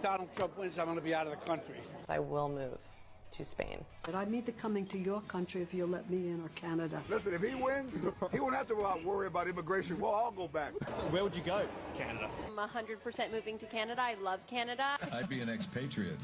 Donald Trump wins, I'm going to be out of the country. I will move to Spain. But I'm either coming to your country if you'll let me in, or Canada. Listen, if he wins, he won't have to worry about immigration. Well, I'll go back. Where would you go? Canada. I'm 100% moving to Canada. I love Canada. I'd be an expatriate.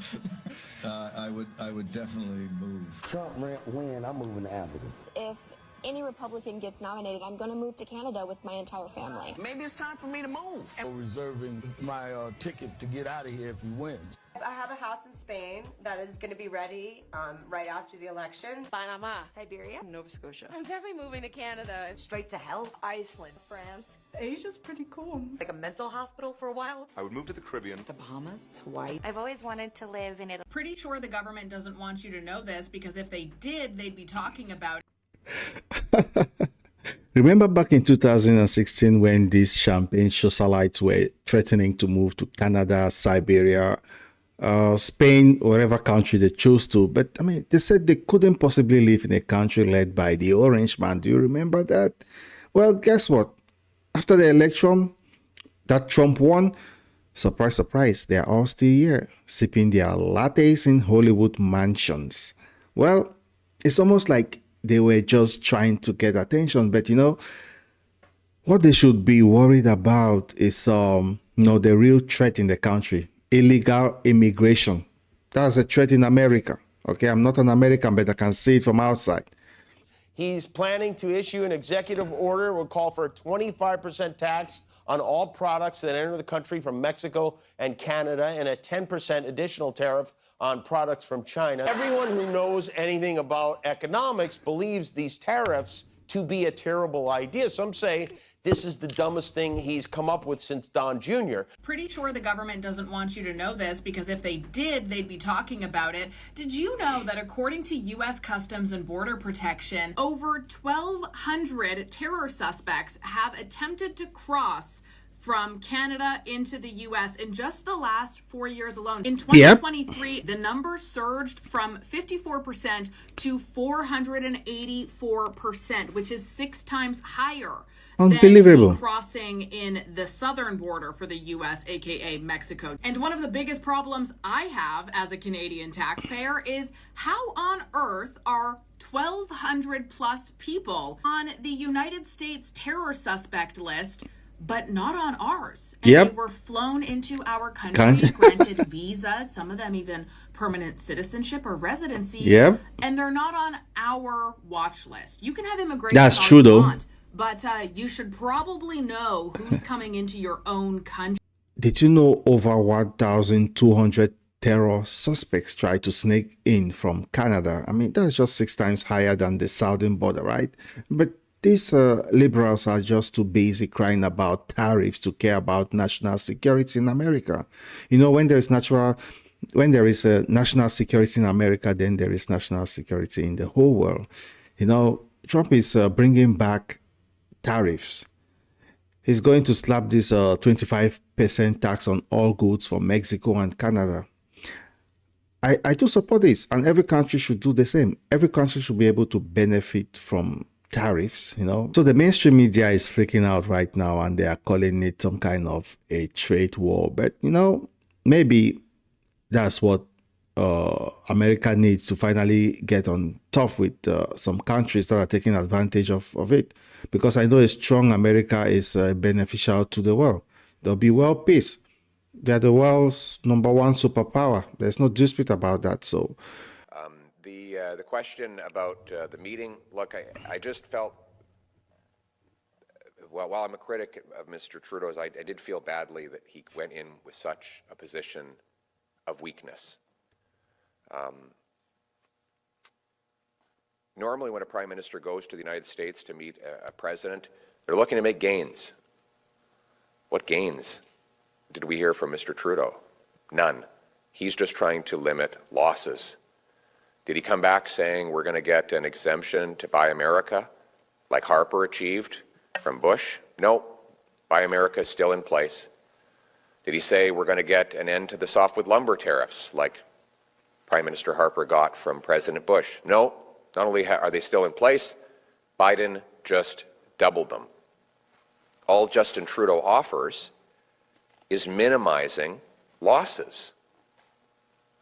I would definitely move. Trump win, I'm moving to Africa. If any Republican gets nominated, I'm going to move to Canada with my entire family. Maybe it's time for me to move. I'm reserving my ticket to get out of here if he wins. I have a house in Spain that is going to be ready right after the election. Panama, Siberia, Nova Scotia. I'm definitely moving to Canada. Straight to hell. Iceland, France. Asia's pretty cool. Like a mental hospital for a while. I would move to the Caribbean. The Bahamas, Hawaii. I've always wanted to live in Italy. Pretty sure the government doesn't want you to know this, because if they did, they'd be talking about it. Remember back in 2016 when these champagne socialites were threatening to move to Canada, Siberia, Spain, whatever country they chose to. But I mean, they said they couldn't possibly live in a country led by the Orange Man. Do you remember that? Well, guess what? After the election that Trump won, surprise, surprise, they're all still here, sipping their lattes in Hollywood mansions. Well, it's almost like they were just trying to get attention. But you know, what they should be worried about is the real threat in the country. Illegal immigration. That's a threat in America. Okay, I'm not an American, but I can see it from outside. He's planning to issue an executive order will call for a 25% tax on all products that enter the country from Mexico and Canada, and a 10% additional tariff on products from China. Everyone who knows anything about economics believes these tariffs to be a terrible idea. Some say this is the dumbest thing he's come up with since Don Jr. Pretty sure the government doesn't want you to know this, because if they did, they'd be talking about it. Did you know that according to U.S. Customs and Border Protection, over 1,200 terror suspects have attempted to cross from Canada into the U.S. in just the last 4 years alone. In 2023, the number surged from 54% to 484%, which is 6 times higher Unbelievable. than crossing in the southern border for the U.S., aka Mexico. And one of the biggest problems I have as a Canadian taxpayer is how on earth are 1,200 plus people on the United States terror suspect list, but not on ours. And they were flown into our country, granted visas, some of them even permanent citizenship or residency, and they're not on our watch list. You can have immigration That's all true, you though. want, but you should probably know who's coming into your own country. Did you know over 1,200 terror suspects tried to sneak in from Canada? I mean, that's just 6 times higher than the southern border, right? But these liberals are just too busy crying about tariffs to care about national security in America. You know, when there is national security in America, then there is national security in the whole world. You know, Trump is bringing back tariffs. He's going to slap this 25% tax on all goods from Mexico and Canada. I do support this, and every country should do the same. Every country should be able to benefit from tariffs, you know. So the mainstream media is freaking out right now, and they are calling it some kind of a trade war. But, you know, maybe that's what America needs to finally get on top with some countries that are taking advantage of it. Because I know a strong America is beneficial to the world. There'll be world peace. They're the world's #1 superpower. There's no dispute about that. So the question about the meeting, look, I just felt, well, while I'm a critic of Mr. Trudeau's, I did feel badly that he went in with such a position of weakness. Normally when a prime minister goes to the United States to meet a president, they're looking to make gains. What gains did we hear from Mr. Trudeau? None. He's just trying to limit losses. Did he come back saying we're going to get an exemption to Buy America, like Harper achieved from Bush? No, Buy America is still in place. Did he say we're going to get an end to the softwood lumber tariffs, like Prime Minister Harper got from President Bush? No, not only are they still in place, Biden just doubled them. All Justin Trudeau offers is minimizing losses.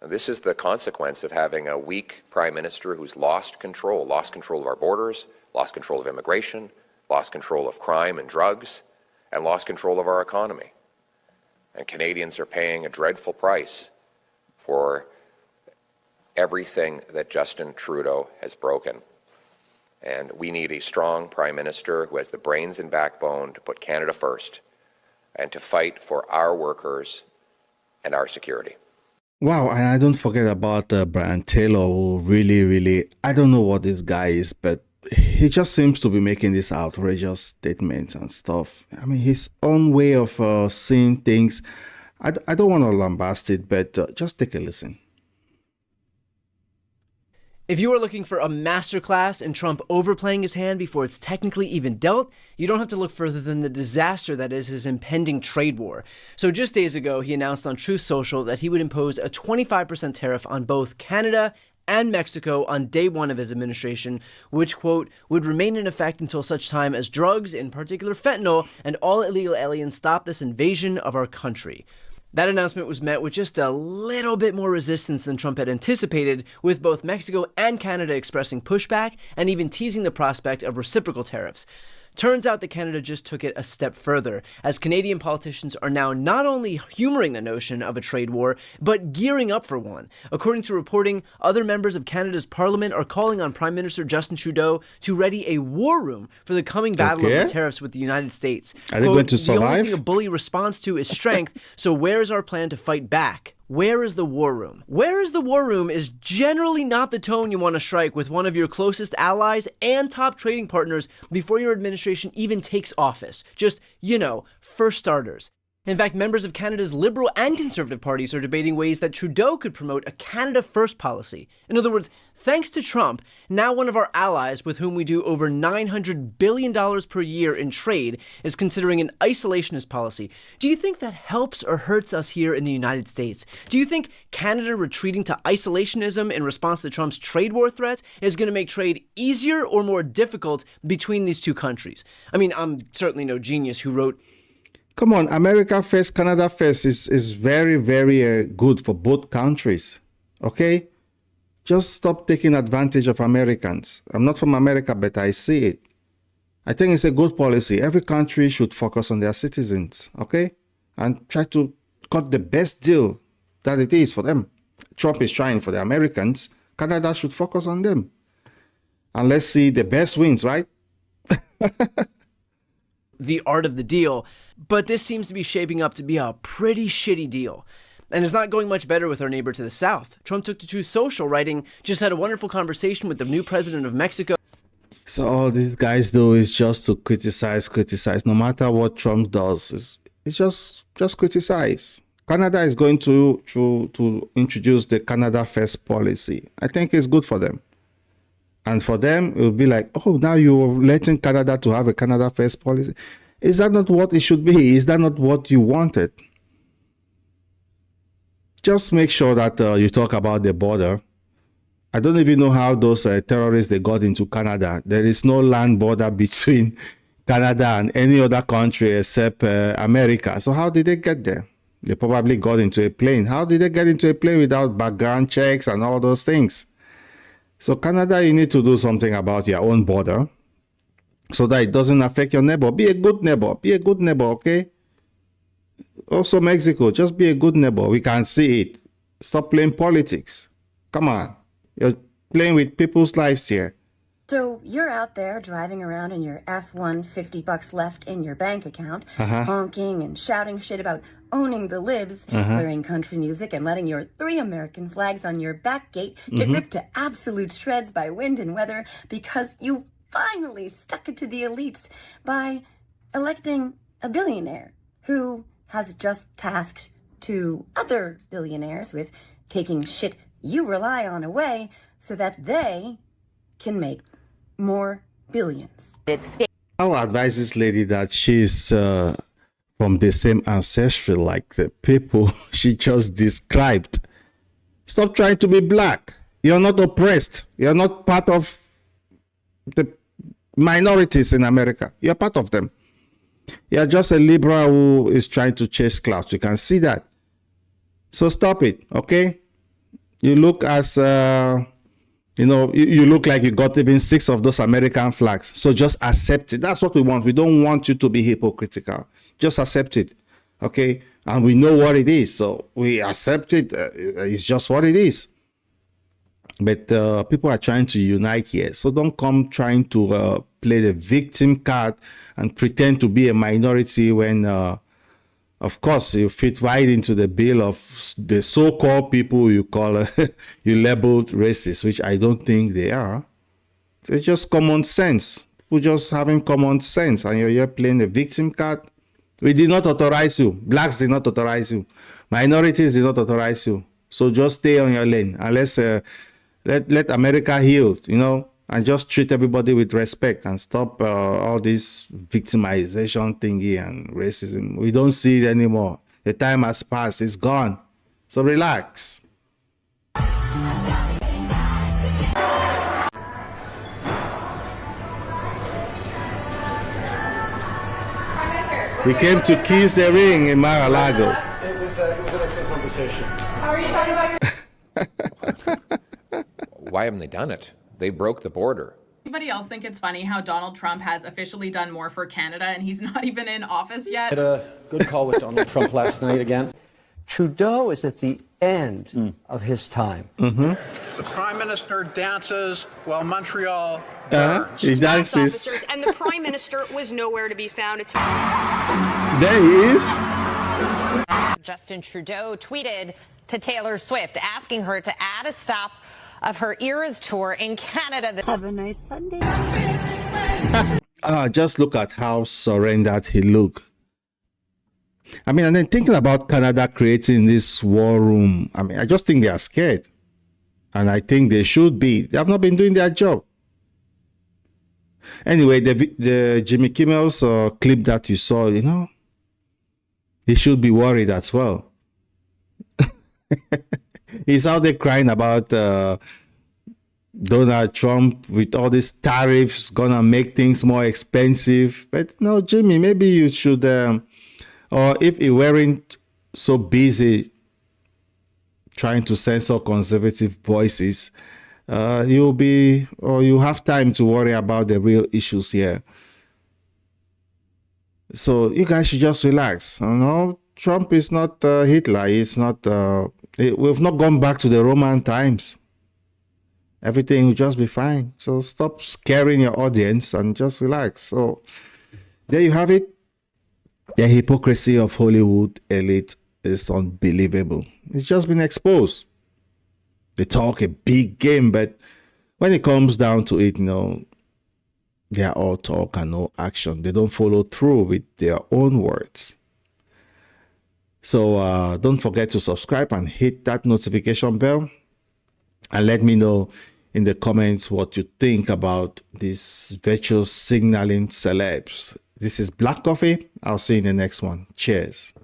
This is the consequence of having a weak prime minister who's lost control of our borders, lost control of immigration, lost control of crime and drugs, and lost control of our economy. And Canadians are paying a dreadful price for everything that Justin Trudeau has broken. And we need a strong prime minister who has the brains and backbone to put Canada first and to fight for our workers and our security. Wow, and I don't forget about Brian Taylor, who really, I don't know what this guy is, but he just seems to be making these outrageous statements and stuff. I mean, his own way of seeing things, I don't want to lambast it, but just take a listen. If you are looking for a masterclass in Trump overplaying his hand before it's technically even dealt, you don't have to look further than the disaster that is his impending trade war. So just days ago, he announced on Truth Social that he would impose a 25% tariff on both Canada and Mexico on day one of his administration, which, quote, would remain in effect until such time as drugs, in particular fentanyl, and all illegal aliens stop this invasion of our country. That announcement was met with just a little bit more resistance than Trump had anticipated, with both Mexico and Canada expressing pushback and even teasing the prospect of reciprocal tariffs. Turns out that Canada just took it a step further, as Canadian politicians are now not only humoring the notion of a trade war, but gearing up for one. According to reporting, other members of Canada's parliament are calling on Prime Minister Justin Trudeau to ready a war room for the coming battle over tariffs with the United States. Are they going to survive? The only thing a bully responds to is strength, so where is our plan to fight back? Where is the war room? Where is the war room is generally not the tone you want to strike with one of your closest allies and top trading partners before your administration even takes office. Just, for starters. In fact, members of Canada's Liberal and Conservative parties are debating ways that Trudeau could promote a Canada First policy. In other words, thanks to Trump, now one of our allies with whom we do over $900 billion per year in trade is considering an isolationist policy. Do you think that helps or hurts us here in the United States? Do you think Canada retreating to isolationism in response to Trump's trade war threats is going to make trade easier or more difficult between these two countries? I mean, I'm certainly no genius who wrote, come on, America first, Canada first is very, very good for both countries, okay? Just stop taking advantage of Americans. I'm not from America, but I see it. I think it's a good policy. Every country should focus on their citizens, okay? And try to cut the best deal that it is for them. Trump is trying for the Americans. Canada should focus on them. And let's see the best wins, right? The art of the deal, but this seems to be shaping up to be a pretty shitty deal. And it's not going much better with our neighbor to the south. Trump took to Truth Social, writing, just had a wonderful conversation with the new president of Mexico. So all these guys do is just to criticize. No matter what Trump does, it's just criticize. Canada is going to introduce the Canada First policy. I think it's good for them. And for them, it will be like, oh, now you're letting Canada to have a Canada First policy. Is that not what it should be? Is that not what you wanted? Just make sure that you talk about the border. I don't even know how those terrorists, they got into Canada. There is no land border between Canada and any other country except America. So how did they get there? They probably got into a plane. How did they get into a plane without background checks and all those things? So Canada, you need to do something about your own border so that it doesn't affect your neighbor. Be a good neighbor. Be a good neighbor, okay? Also Mexico, just be a good neighbor. We can see it. Stop playing politics. Come on. You're playing with people's lives here. So you're out there driving around in your F-1 $50 left in your bank account, honking and shouting shit about owning the libs, playing country music and letting your 3 American flags on your back gate get ripped to absolute shreds by wind and weather because you finally stuck it to the elites by electing a billionaire who has just tasked 2 other billionaires with taking shit you rely on away so that they can make more billions. I would advise this lady that she's from the same ancestry like the people she just described. Stop trying to be black. You're not oppressed. You're not part of the minorities in America. You're part of them. You're just a liberal who is trying to chase clout. You can see that. So stop it, okay? You look as, you look like you got even 6 of those American flags. So just accept it. That's what we want. We don't want you to be hypocritical. Just accept it. Okay? And we know what it is. So we accept it. It's just what it is. But people are trying to unite here. So don't come trying to play the victim card and pretend to be a minority when, of course, you fit right into the bill of the so-called people you call, you labeled racist, which I don't think they are. It's just common sense. We're just having common sense. And you're here playing the victim card. We did not authorize you. Blacks did not authorize you. Minorities did not authorize you. So just stay on your lane. And let America heal, and just treat everybody with respect and stop all this victimization thingy and racism. We don't see it anymore. The time has passed. It's gone. So relax. He came to kiss the ring in Mar-a-Lago. It was an excellent conversation. How are you talking about Why haven't they done it? They broke the border. Anybody else think it's funny how Donald Trump has officially done more for Canada and he's not even in office yet? Had a good call with Donald Trump last night again. Trudeau is at the end of his time. The Prime Minister dances while Montreal burns. He dances. And the Prime Minister was nowhere to be found. There he is. Justin Trudeau tweeted to Taylor Swift asking her to add a stop of her Eras tour in Canada. Have a nice Sunday. Just look at how surrendered he looked. I mean, and then thinking about Canada creating this war room, I mean, I just think they are scared. And I think they should be. They have not been doing their job. Anyway, the Jimmy Kimmel's clip that you saw, he should be worried as well. He's out there crying about Donald Trump with all these tariffs gonna make things more expensive. But no, Jimmy, maybe you should, or if you weren't so busy trying to censor conservative voices, you have time to worry about the real issues here. So you guys should just relax. Trump is not Hitler. He's not. We've not gone back to the Roman times. Everything will just be fine. So stop scaring your audience and just relax. So there you have it. The hypocrisy of Hollywood elite is unbelievable. It's just been exposed. They talk a big game, but when it comes down to it, they are all talk and no action. They don't follow through with their own words. So don't forget to subscribe and hit that notification bell. And let me know in the comments what you think about these virtue signaling celebs. This is Black Coffee. I'll see you in the next one. Cheers.